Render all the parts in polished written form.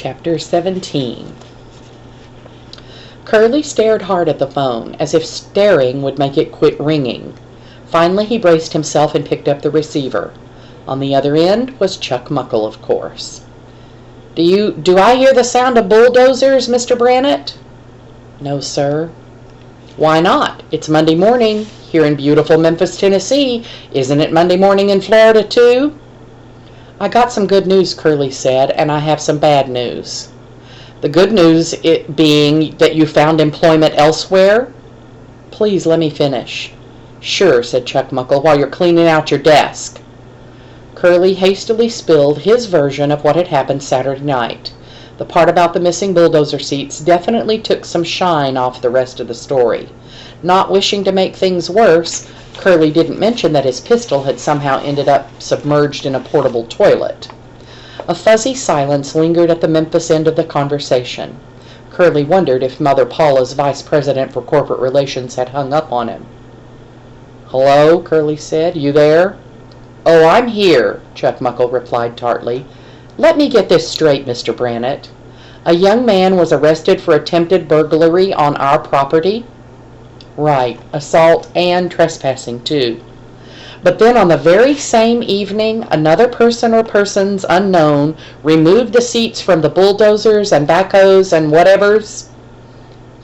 Chapter 17. Curly stared hard at the phone, as if staring would make it quit ringing. Finally he braced himself and picked up the receiver. On the other end was Chuck Muckle, of course. Do I hear the sound of bulldozers, Mr. Brannett?" "No, sir." "Why not? It's Monday morning here in beautiful Memphis, Tennessee. Isn't it Monday morning in Florida, too?" "I got some good news," Curly said, "and I have some bad news." "The good news it being that you found employment elsewhere?" "Please let me finish." "Sure," said Chuck Muckle, "while you're cleaning out your desk." Curly hastily spilled his version of what had happened Saturday night. The part about the missing bulldozer seats definitely took some shine off the rest of the story. Not wishing to make things worse, Curly didn't mention that his pistol had somehow ended up submerged in a portable toilet. A fuzzy silence lingered at the Memphis end of the conversation. Curly wondered if Mother Paula's vice president for corporate relations had hung up on him. "Hello," Curly said. "You there?" "Oh, I'm here," Chuck Muckle replied tartly. "Let me get this straight, Mr. Brannett. A young man was arrested for attempted burglary on our property?" "Right. Assault and trespassing, too. But then on the very same evening, another person or persons unknown removed the seats from the bulldozers and backhoes and whatevers?"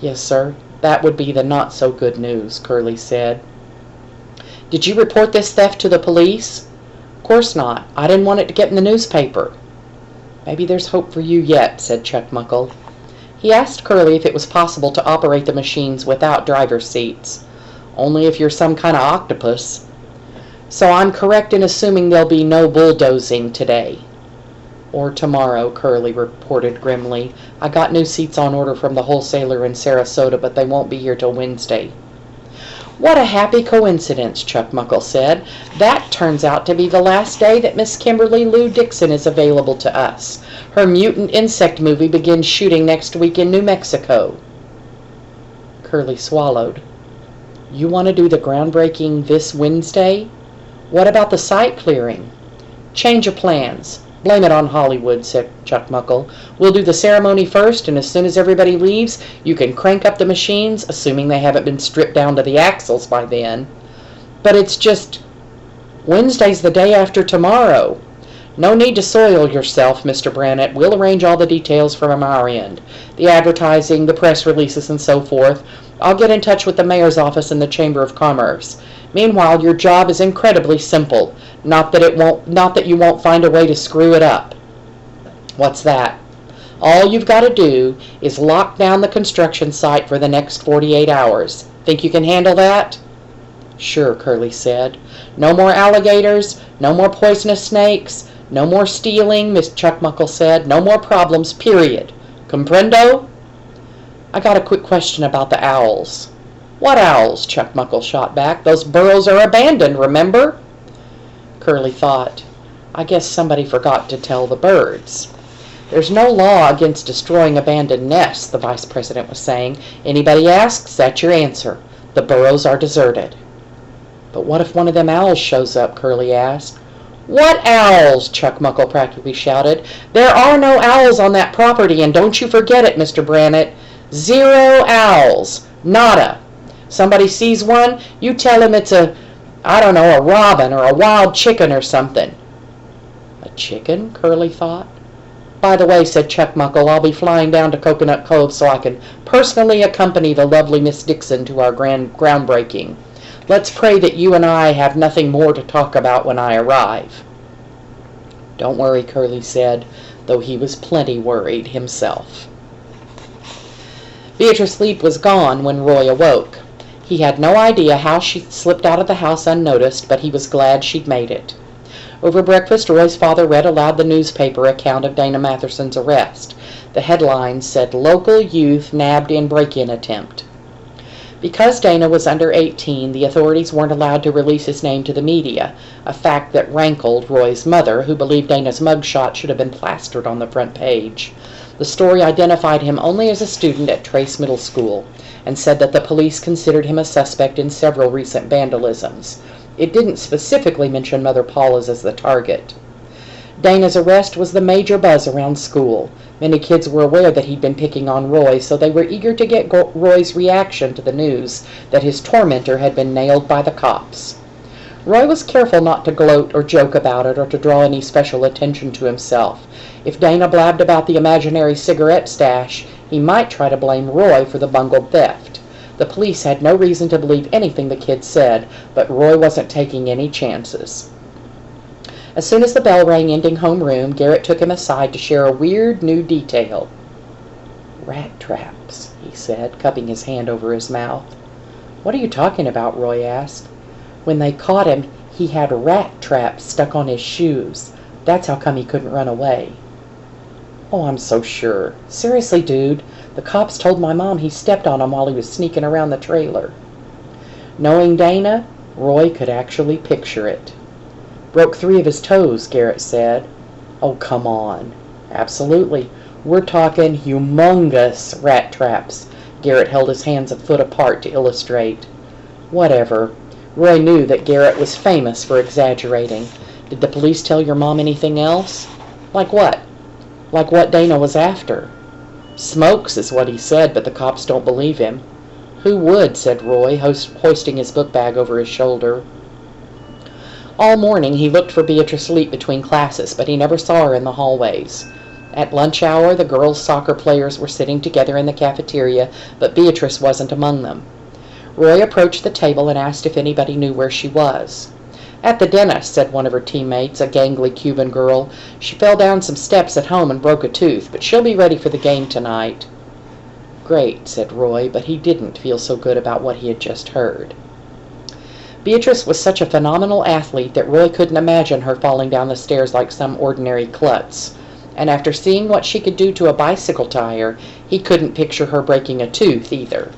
"Yes, sir. That would be the not-so-good news," Curly said. "Did you report this theft to the police?" "Of course not. I didn't want it to get in the newspaper." "Maybe there's hope for you yet," said Chuck Muckle. He asked Curly if it was possible to operate the machines without driver's seats. "Only if you're some kind of octopus." "So I'm correct in assuming there'll be no bulldozing today?" "Or tomorrow," Curly reported grimly. "I got new seats on order from the wholesaler in Sarasota, but they won't be here till Wednesday." "What a happy coincidence," Chuck Muckle said. "That turns out to be the last day that Miss Kimberly Lou Dixon is available to us. Her mutant insect movie begins shooting next week in New Mexico." Curly swallowed. "You want to do the groundbreaking this Wednesday? What about the site clearing?" "Change of plans. Blame it on Hollywood," said Chuck Muckle. "We'll do the ceremony first, and as soon as everybody leaves, you can crank up the machines, assuming they haven't been stripped down to the axles by then." "But it's just... Wednesday's the day after tomorrow." "No need to soil yourself, Mr. Brannett. We'll arrange all the details from our end. The advertising, the press releases, and so forth. I'll get in touch with the mayor's office and the Chamber of Commerce. Meanwhile, your job is incredibly simple. Not that you won't find a way to screw it up." "What's that?" "All you've got to do is lock down the construction site for the next 48 hours. Think you can handle that?" "Sure," Curly said. "No more alligators, no more poisonous snakes, no more stealing," Miss Chuck Muckle said. "No more problems, period. Comprendo?" "I got a quick question about the owls." "What owls?" Chuck Muckle shot back. "Those burrows are abandoned, remember?" Curly thought, "I guess somebody forgot to tell the birds." "There's no law against destroying abandoned nests," the vice president was saying. "Anybody asks, that's your answer. The burrows are deserted." "But what if one of them owls shows up?" Curly asked. "What owls?" Chuck Muckle practically shouted. "There are no owls on that property, and don't you forget it, Mr. Brannett. 0 owls. Nada. Somebody sees one, you tell him it's a robin or a wild chicken or something." "A chicken?" Curly thought. "By the way," said Chuck Muckle, "I'll be flying down to Coconut Cove so I can personally accompany the lovely Miss Dixon to our groundbreaking. Let's pray that you and I have nothing more to talk about when I arrive." "Don't worry," Curly said, though he was plenty worried himself. Beatrice Leap was gone when Roy awoke. He had no idea how she slipped out of the house unnoticed, but he was glad she'd made it. Over breakfast, Roy's father read aloud the newspaper account of Dana Matherson's arrest. The headline said, "Local Youth Nabbed in Break-In Attempt." Because Dana was under 18, the authorities weren't allowed to release his name to the media, a fact that rankled Roy's mother, who believed Dana's mugshot should have been plastered on the front page. The story identified him only as a student at Trace Middle School, and said that the police considered him a suspect in several recent vandalisms. It didn't specifically mention Mother Paula's as the target. Dana's arrest was the major buzz around school. Many kids were aware that he'd been picking on Roy, so they were eager to get Roy's reaction to the news that his tormentor had been nailed by the cops. Roy was careful not to gloat or joke about it or to draw any special attention to himself. If Dana blabbed about the imaginary cigarette stash, he might try to blame Roy for the bungled theft. The police had no reason to believe anything the kid said, but Roy wasn't taking any chances. As soon as the bell rang ending homeroom, Garrett took him aside to share a weird new detail. "Rat traps," he said, cupping his hand over his mouth. "What are you talking about?" Roy asked. "When they caught him, he had rat traps stuck on his shoes. That's how come he couldn't run away." "Oh, I'm so sure. Seriously, dude, the cops told my mom he stepped on them while he was sneaking around the trailer." Knowing Dana, Roy could actually picture it. "Broke 3 of his toes," Garrett said. "Oh, come on." "Absolutely. We're talking humongous rat traps." Garrett held his hands a foot apart to illustrate. "Whatever." Roy knew that Garrett was famous for exaggerating. "Did the police tell your mom anything else?" "Like what?" "Like what Dana was after." "Smokes is what he said, but the cops don't believe him." "Who would?" said Roy, hoisting his book bag over his shoulder. All morning he looked for Beatrice Leap between classes, but he never saw her in the hallways. At lunch hour, the girls' soccer players were sitting together in the cafeteria, but Beatrice wasn't among them. Roy approached the table and asked if anybody knew where she was. "At the dentist," said one of her teammates, a gangly Cuban girl. "She fell down some steps at home and broke a tooth, but she'll be ready for the game tonight." "Great," said Roy, but he didn't feel so good about what he had just heard. Beatrice was such a phenomenal athlete that Roy couldn't imagine her falling down the stairs like some ordinary klutz. And after seeing what she could do to a bicycle tire, he couldn't picture her breaking a tooth either.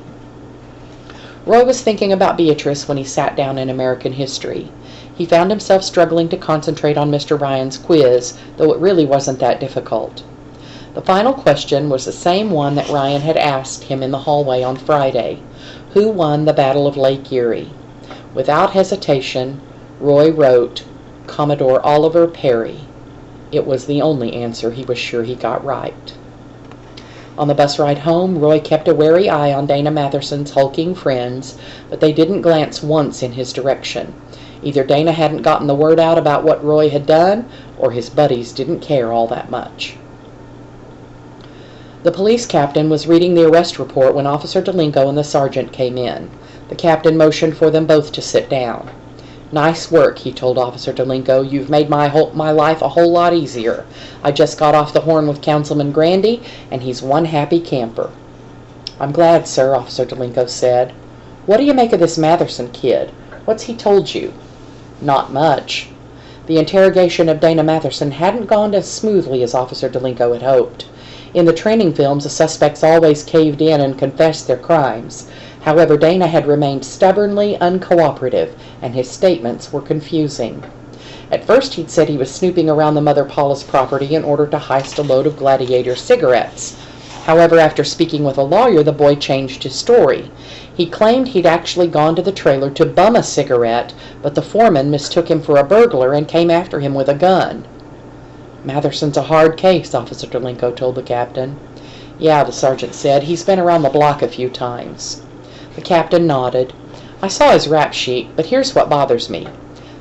Roy was thinking about Beatrice when he sat down in American history. He found himself struggling to concentrate on Mr. Ryan's quiz, though it really wasn't that difficult. The final question was the same one that Ryan had asked him in the hallway on Friday. Who won the Battle of Lake Erie? Without hesitation, Roy wrote, Commodore Oliver Perry. It was the only answer he was sure he got right. On the bus ride home, Roy kept a wary eye on Dana Matherson's hulking friends, but they didn't glance once in his direction. Either Dana hadn't gotten the word out about what Roy had done, or his buddies didn't care all that much. The police captain was reading the arrest report when Officer Delinko and the sergeant came in. The captain motioned for them both to sit down. "Nice work," he told Officer Delinko. "You've made my life a whole lot easier. I just got off the horn with Councilman Grandy, and he's one happy camper." "I'm glad, sir," Officer Delinko said. "What do you make of this Matherson kid? What's he told you?" "Not much." The interrogation of Dana Matherson hadn't gone as smoothly as Officer Delinko had hoped. In the training films, the suspects always caved in and confessed their crimes. However, Dana had remained stubbornly uncooperative, and his statements were confusing. At first he'd said he was snooping around the Mother Paula's property in order to heist a load of Gladiator cigarettes. However, after speaking with a lawyer, the boy changed his story. He claimed he'd actually gone to the trailer to bum a cigarette, but the foreman mistook him for a burglar and came after him with a gun. "Matherson's a hard case," Officer Delinko told the captain. "Yeah," the sergeant said. "He's been around the block a few times." The captain nodded. "I saw his rap sheet, but here's what bothers me.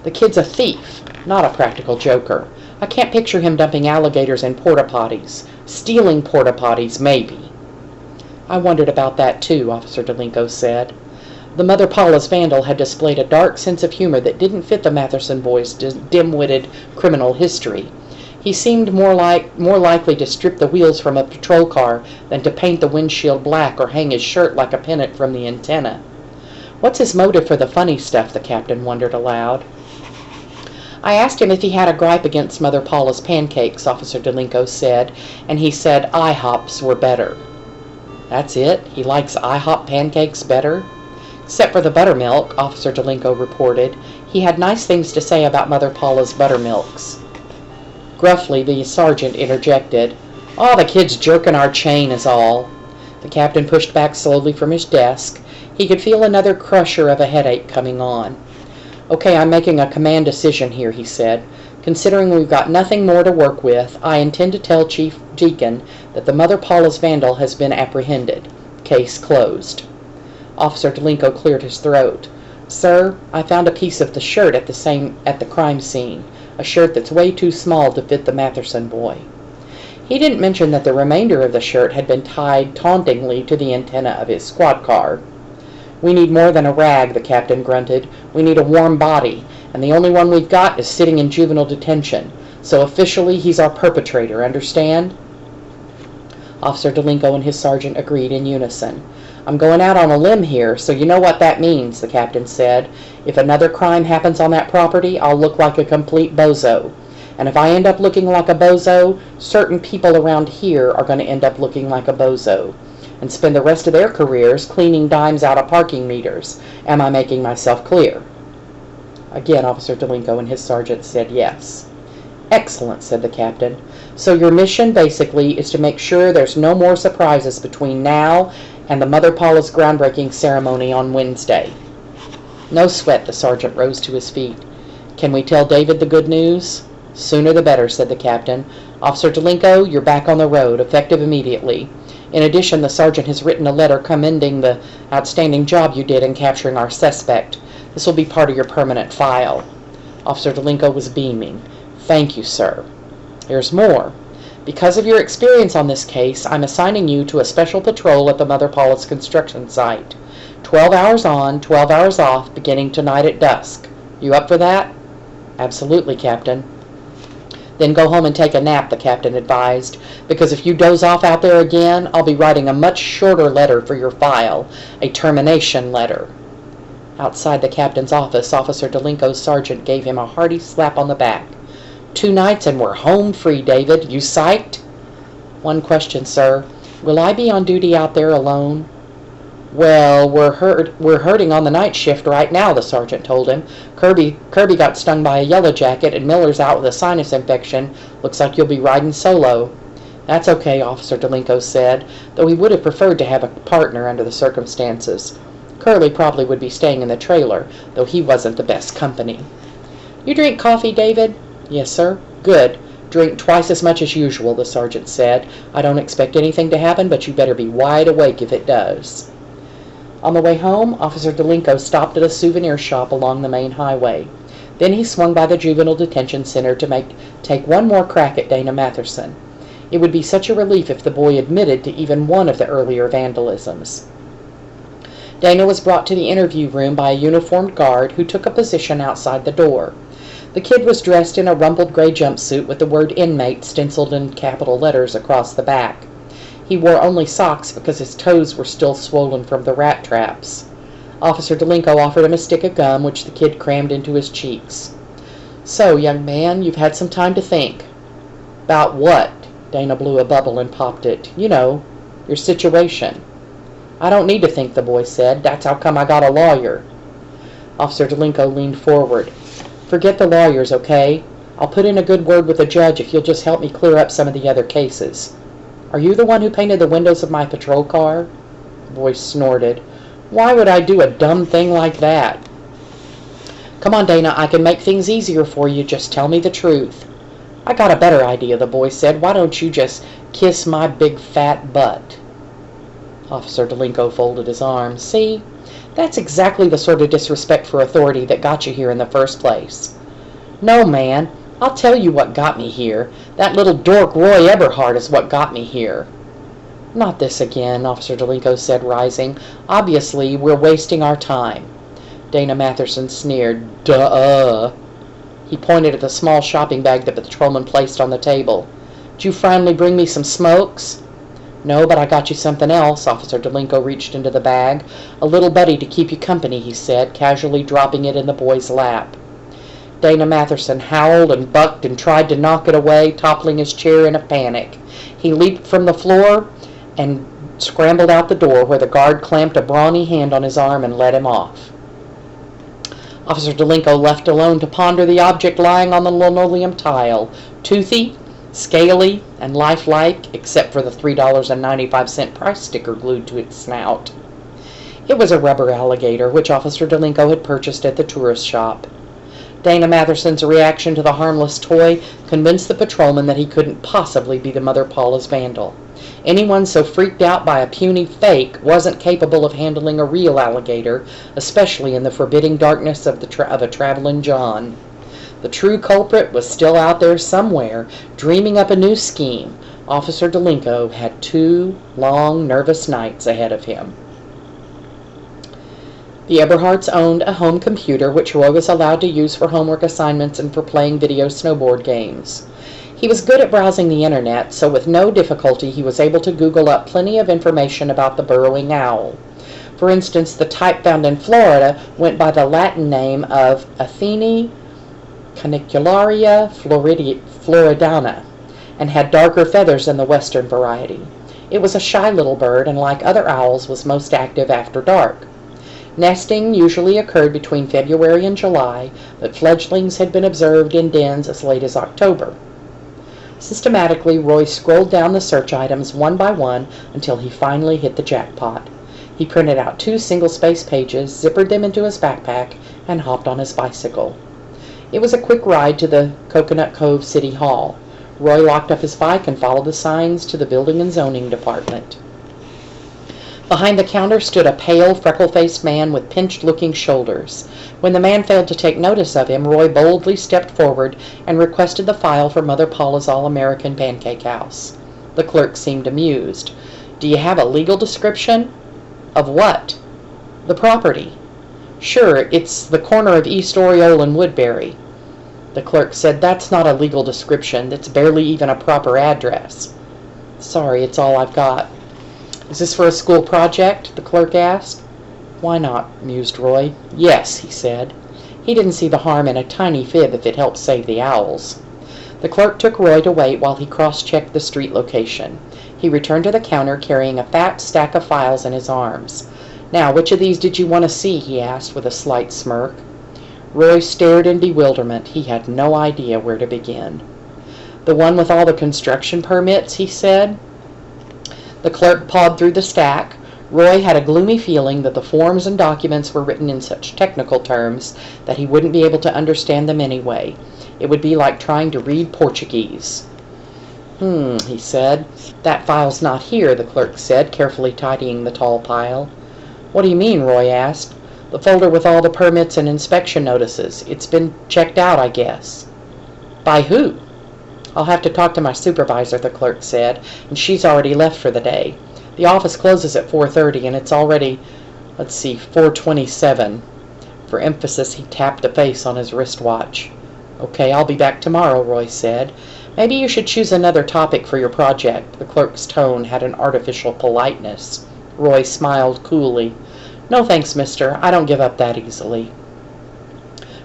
The kid's a thief, not a practical joker. I can't picture him dumping alligators in porta-potties. Stealing porta-potties, maybe." "I wondered about that too," Officer Delinko said. The Mother Paula's vandal had displayed a dark sense of humor that didn't fit the Matherson boy's dim-witted criminal history. He seemed more likely to strip the wheels from a patrol car than to paint the windshield black or hang his shirt like a pennant from the antenna. "What's his motive for the funny stuff?" the captain wondered aloud. "I asked him if he had a gripe against Mother Paula's pancakes," Officer Delinko said, "and he said IHOPs were better." "That's it? He likes IHOP pancakes better?" "Except for the buttermilk," Officer Delinko reported. "He had nice things to say about Mother Paula's buttermilks." Gruffly, the sergeant interjected, "Oh, the kid's jerking our chain is all." The captain pushed back slowly from his desk. He could feel another crusher of a headache coming on. "Okay, I'm making a command decision here," he said. Considering we've got nothing more to work with, I intend to tell Chief Deacon that the Mother Paula's vandal has been apprehended. Case closed." Officer Delinko cleared his throat. "Sir, I found a piece of the shirt at the crime scene. A shirt that's way too small to fit the Matherson boy." He didn't mention that the remainder of the shirt had been tied tauntingly to the antenna of his squad car. "We need more than a rag," the captain grunted. "We need a warm body, and the only one we've got is sitting in juvenile detention. So officially he's our perpetrator, understand?" Officer Delinko and his sergeant agreed in unison. "I'm going out on a limb here, so you know what that means," the captain said. "If another crime happens on that property, I'll look like a complete bozo. And if I end up looking like a bozo, certain people around here are going to end up looking like a bozo and spend the rest of their careers cleaning dimes out of parking meters. Am I making myself clear?" Again, Officer Delinko and his sergeant said yes. "Excellent," said the captain. "So your mission, basically, is to make sure there's no more surprises between now and the Mother Paula's groundbreaking ceremony on Wednesday." "No sweat," the sergeant rose to his feet. "Can we tell David the good news?" "Sooner the better," said the captain. "Officer Delinko, you're back on the road, effective immediately. In addition, the sergeant has written a letter commending the outstanding job you did in capturing our suspect. This will be part of your permanent file." Officer Delinko was beaming. "Thank you, sir." "There's more. Because of your experience on this case, I'm assigning you to a special patrol at the Mother Paula's construction site. 12 hours on, 12 hours off, beginning tonight at dusk. You up for that?" "Absolutely, Captain." "Then go home and take a nap," the captain advised, "because if you doze off out there again, I'll be writing a much shorter letter for your file, a termination letter." Outside the captain's office, Officer Delinko's sergeant gave him a hearty slap on the back. "2 nights and we're home free, David. You psyched?" "One question, sir. Will I be on duty out there alone?" "Well, we're hurting on the night shift right now," the sergeant told him. Kirby got stung by a yellow jacket, and Miller's out with a sinus infection. Looks like you'll be riding solo." "That's okay," Officer Delinko said, though he would have preferred to have a partner under the circumstances. Curly probably would be staying in the trailer, though he wasn't the best company. "You drink coffee, David?" "Yes, sir." "Good. Drink twice as much as usual," the sergeant said. "I don't expect anything to happen, but you better be wide awake if it does." On the way home, Officer Delinko stopped at a souvenir shop along the main highway. Then he swung by the juvenile detention center to take one more crack at Dana Matherson. It would be such a relief if the boy admitted to even one of the earlier vandalisms. Dana was brought to the interview room by a uniformed guard who took a position outside the door. The kid was dressed in a rumpled gray jumpsuit with the word inmate stenciled in capital letters across the back. He wore only socks because his toes were still swollen from the rat traps. Officer Delinko offered him a stick of gum, which the kid crammed into his cheeks. "So, young man, you've had some time to think." "'Bout what?" Dana blew a bubble and popped it. "You know, your situation." "I don't need to think," the boy said. "That's how come I got a lawyer." Officer Delinko leaned forward. "Forget the lawyers, okay? I'll put in a good word with the judge if you'll just help me clear up some of the other cases. Are you the one who painted the windows of my patrol car?" The boy snorted. "Why would I do a dumb thing like that?" "Come on, Dana, I can make things easier for you. Just tell me the truth." "I got a better idea," the boy said. "Why don't you just kiss my big fat butt?" Officer Delinko folded his arms. "See? That's exactly the sort of disrespect for authority that got you here in the first place." "No, man. I'll tell you what got me here. That little dork Roy Eberhard is what got me here." "Not this again," Officer Delinko said, rising. "Obviously, we're wasting our time." Dana Matherson sneered. "Duh." He pointed at the small shopping bag that the patrolman placed on the table. "Did you finally bring me some smokes?" "No, but I got you something else." Officer Delinko reached into the bag. "A little buddy to keep you company," he said, casually dropping it in the boy's lap. Dana Matherson howled and bucked and tried to knock it away, toppling his chair in a panic. He leaped from the floor and scrambled out the door, where the guard clamped a brawny hand on his arm and led him off. Officer Delinko left alone to ponder the object lying on the linoleum tile, toothy, scaly, and lifelike, except for the $3.95 price sticker glued to its snout. It was a rubber alligator, which Officer Delinko had purchased at the tourist shop. Dana Matherson's reaction to the harmless toy convinced the patrolman that he couldn't possibly be the Mother Paula's vandal. Anyone so freaked out by a puny fake wasn't capable of handling a real alligator, especially in the forbidding darkness of a traveling John. The true culprit was still out there somewhere, dreaming up a new scheme. Officer Delinko had 2 long, nervous nights ahead of him. The Eberhards owned a home computer which Roy was allowed to use for homework assignments and for playing video snowboard games. He was good at browsing the internet, so with no difficulty he was able to Google up plenty of information about the burrowing owl. For instance, the type found in Florida went by the Latin name of Athene canicularia floridana and had darker feathers than the western variety. It was a shy little bird and, like other owls, was most active after dark. Nesting usually occurred between February and July, but fledglings had been observed in dens as late as October. Systematically, Roy scrolled down the search items one by one until he finally hit the jackpot. He printed out 2 single-space pages, zippered them into his backpack, and hopped on his bicycle. It was a quick ride to the Coconut Cove City Hall. Roy locked up his bike and followed the signs to the Building and Zoning Department. Behind the counter stood a pale, freckle-faced man with pinched-looking shoulders. When the man failed to take notice of him, Roy boldly stepped forward and requested the file for Mother Paula's All-American Pancake House. The clerk seemed amused. "Do you have a legal description?" "Of what?" "The property." "Sure, it's the corner of East Oriole and Woodbury." The clerk said, "That's not a legal description. It's barely even a proper address." "Sorry, it's all I've got." "Is this for a school project?" the clerk asked. "Why not?" mused Roy. "Yes," he said. He didn't see the harm in a tiny fib if it helped save the owls. The clerk took Roy to wait while he cross-checked the street location. He returned to the counter carrying a fat stack of files in his arms. "Now, which of these did you want to see?" he asked with a slight smirk. Roy stared in bewilderment. He had no idea where to begin. "The one with all the construction permits?" he said. The clerk pawed through the stack. Roy had a gloomy feeling that the forms and documents were written in such technical terms that he wouldn't be able to understand them anyway. It would be like trying to read Portuguese. He said. "That file's not here," the clerk said, carefully tidying the tall pile. "What do you mean?" Roy asked. "The folder with all the permits and inspection notices. It's been checked out, I guess." "By who?" "I'll have to talk to my supervisor," the clerk said, "and she's already left for the day. The office closes at 4:30, and it's already, 4:27. For emphasis, he tapped the face on his wristwatch. "Okay, I'll be back tomorrow," Roy said. "Maybe you should choose another topic for your project." The clerk's tone had an artificial politeness. Roy smiled coolly. "No thanks, mister. I don't give up that easily."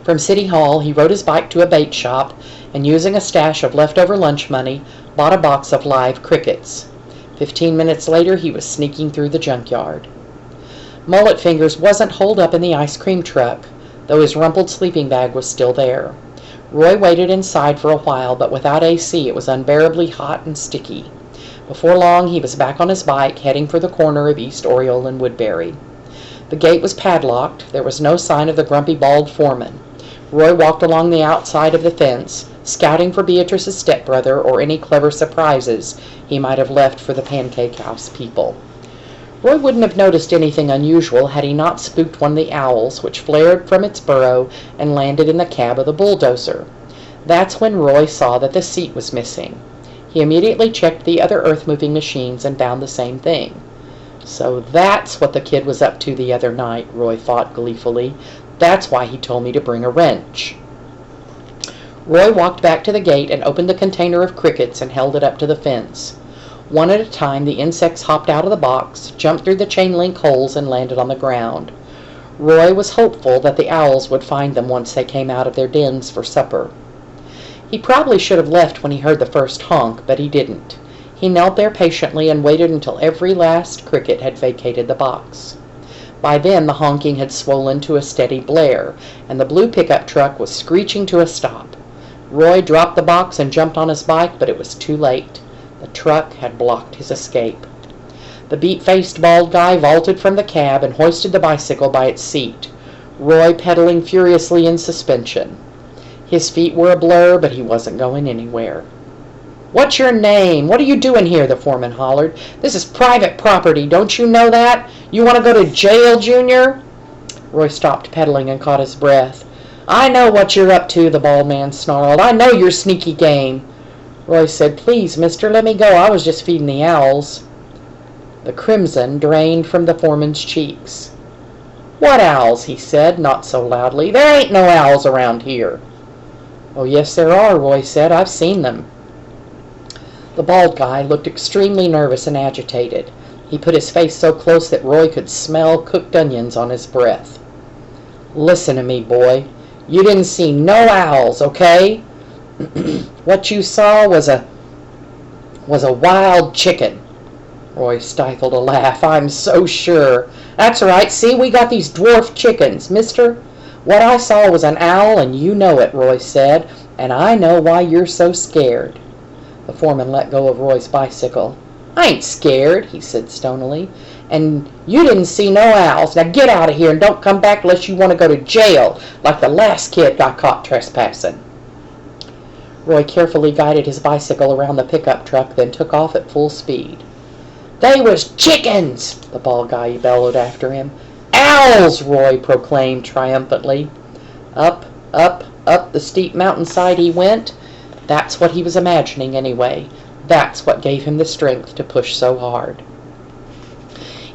From City Hall, he rode his bike to a bait shop, and using a stash of leftover lunch money, bought a box of live crickets. 15 minutes later, he was sneaking through the junkyard. Mullet Fingers wasn't holed up in the ice cream truck, though his rumpled sleeping bag was still there. Roy waited inside for a while, but without AC, it was unbearably hot and sticky. Before long, he was back on his bike, heading for the corner of East Oriole and Woodbury. The gate was padlocked. There was no sign of the grumpy bald foreman. Roy walked along the outside of the fence, scouting for Beatrice's stepbrother or any clever surprises he might have left for the Pancake House people. Roy wouldn't have noticed anything unusual had he not spooked one of the owls, which flared from its burrow and landed in the cab of the bulldozer. That's when Roy saw that the seat was missing. He immediately checked the other earth-moving machines and found the same thing. "So that's what the kid was up to the other night," Roy thought gleefully. "That's why he told me to bring a wrench." Roy walked back to the gate and opened the container of crickets and held it up to the fence. One at a time, the insects hopped out of the box, jumped through the chain-link holes, and landed on the ground. Roy was hopeful that the owls would find them once they came out of their dens for supper. He probably should have left when he heard the first honk, but he didn't. He knelt there patiently and waited until every last cricket had vacated the box. By then, the honking had swollen to a steady blare, and the blue pickup truck was screeching to a stop. Roy dropped the box and jumped on his bike, but it was too late. The truck had blocked his escape. The beet-faced bald guy vaulted from the cab and hoisted the bicycle by its seat, Roy pedaling furiously in suspension. His feet were a blur, but he wasn't going anywhere. "What's your name? What are you doing here?" the foreman hollered. "This is private property. Don't you know that? You want to go to jail, Junior?" Roy stopped pedaling and caught his breath. "I know what you're up to," the bald man snarled. "I know your sneaky game." Roy said, "Please, mister, let me go. I was just feeding the owls." The crimson drained from the foreman's cheeks. "What owls?" he said, not so loudly. "There ain't no owls around here." "Oh, yes, there are," Roy said. "I've seen them." The bald guy looked extremely nervous and agitated. He put his face so close that Roy could smell cooked onions on his breath. "Listen to me, boy. You didn't see no owls, okay? What you saw was a wild chicken." Roy stifled a laugh. "I'm so sure. That's right. See, we got these dwarf chickens, mister. What I saw was an owl, and you know it," Roy said, "and I know why you're so scared." The foreman let go of Roy's bicycle. "I ain't scared," he said stonily, "and you didn't see no owls. Now get out of here and don't come back unless you want to go to jail like the last kid got caught trespassing." Roy carefully guided his bicycle around the pickup truck, then took off at full speed. "They was chickens!" the bald guy bellowed after him. "Owls!" Roy proclaimed triumphantly. Up, up, up the steep mountainside he went. That's what he was imagining anyway. That's what gave him the strength to push so hard.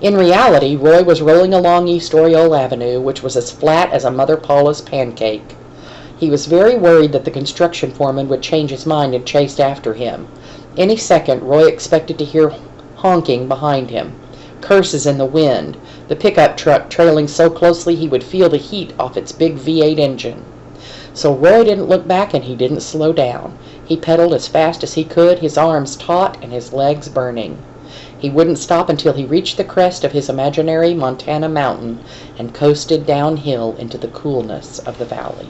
In reality, Roy was rolling along East Oriole Avenue, which was as flat as a Mother Paula's pancake. He was very worried that the construction foreman would change his mind and chase after him. Any second, Roy expected to hear honking behind him, curses in the wind, the pickup truck trailing so closely he would feel the heat off its big V8 engine. So Roy didn't look back and he didn't slow down. He pedaled as fast as he could, his arms taut and his legs burning. He wouldn't stop until he reached the crest of his imaginary Montana mountain and coasted downhill into the coolness of the valley.